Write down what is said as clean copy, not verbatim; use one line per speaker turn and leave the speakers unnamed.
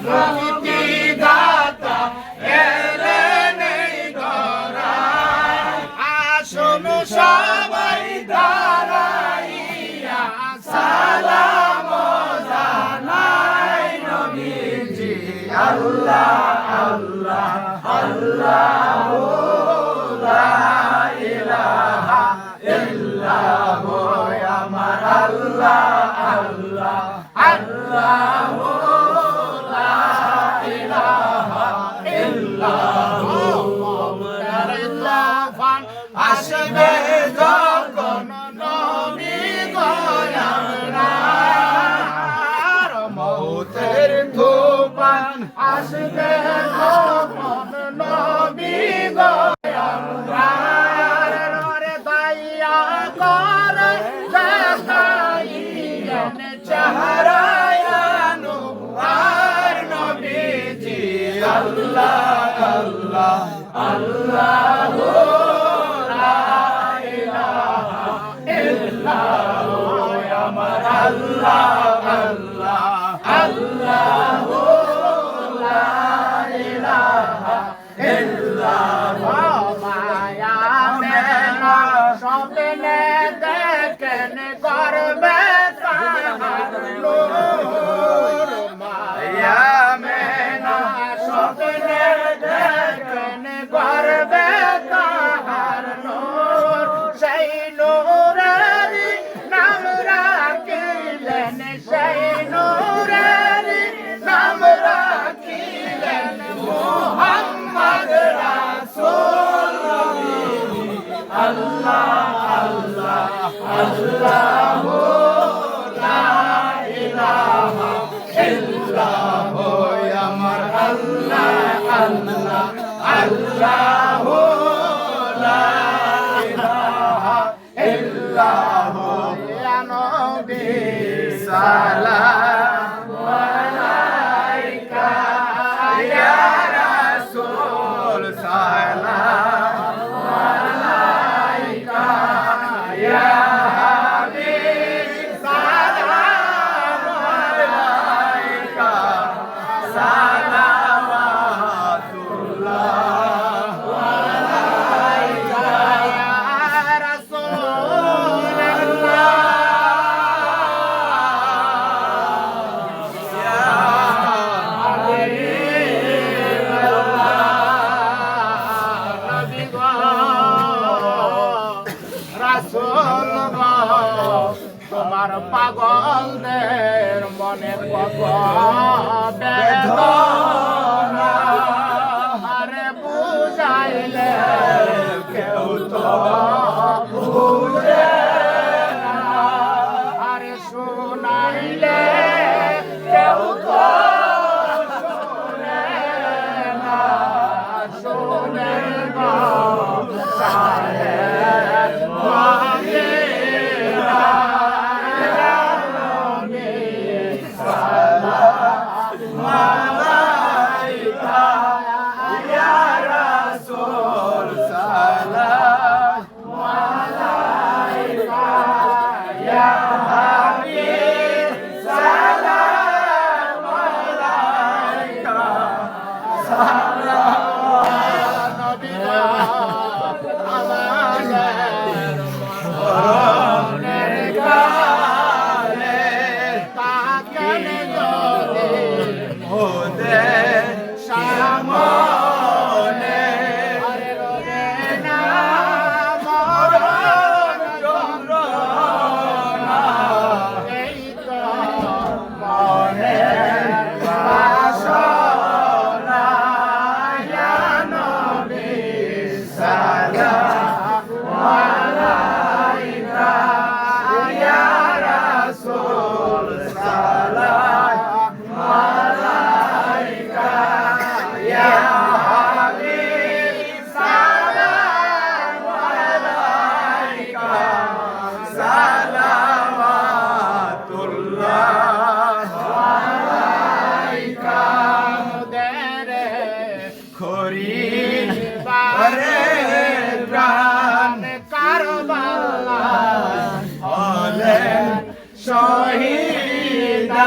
মুক্তি দাতা এলেন এই ধরায় আসুন সবাই দাঁড়াইয়া সালাম জানাই নবীজি আল্লাহ আল্লাহ আল্লাহ লা ইলাহা ইল্লাল্লাহ আমার আল্লাহ আল্লাহ আল্লাহ লা ইলাহা ইল্লাল্লাহ আল্লাহ আসবে যখন নবী গয়ার মৌতের তুফান আসবে যখন নবী গয়ার রে দাইয়া করে দেখাইয়েন চেহারায়ানু আর নবীজি আল্লাহ আল্লাহ আল্লাহ লা ইলাহা ইল্লাল্লাহ আমার আল্লাহ আল্লাহ আল্লাহ লা ইলাহা ইল্লাল্লাহ মায়া মেনা স্বপ্নে দেখেন করবে তাহার নূর মায়া মেনা স্বপ্নে দেখেন করবে তাহার নূর সেই নূরেরই নাম রাখিলেন সেই নূরেরই নাম রাখিলেন মুহাম্মদ রাসূল আল্লাহ আল্লাহ আল্লাহ লা ইলাহা ইল্লাল্লাহ আমার আল্লাহ আল্লাহ আল্লাহ লা ইলাহা ইল্লাল্লাহ ইয়া নবী সালাম আলাইকা ইয়া রাসূল সালাম আলাইকা ইয়া হাবিব সালাম আলাইকা সালাওয়াতুল্লাহ আলাইকা ইয়া রাসূলুল্লাহ ইয়া হাবিবাল্লাহ নবী গো রাসূল গো তোমার পাগলদের মনে কত বেদনা আরে বুঝাইলে কেউ তো বুঝে না আরে শুনাইলে কেউ তো শুনে না শুনে গো সাহেব মাগেরা মালাইকা ইয়া রাসূল সালাম মালাইকা ইয়া হাবিব সালাম মালাইকা সালাম নবী আমাদের মরণের কালে তাকেন যদি মোদের সামনে আরে রোদে না মরণ যন্ত্রণা এই তো মনে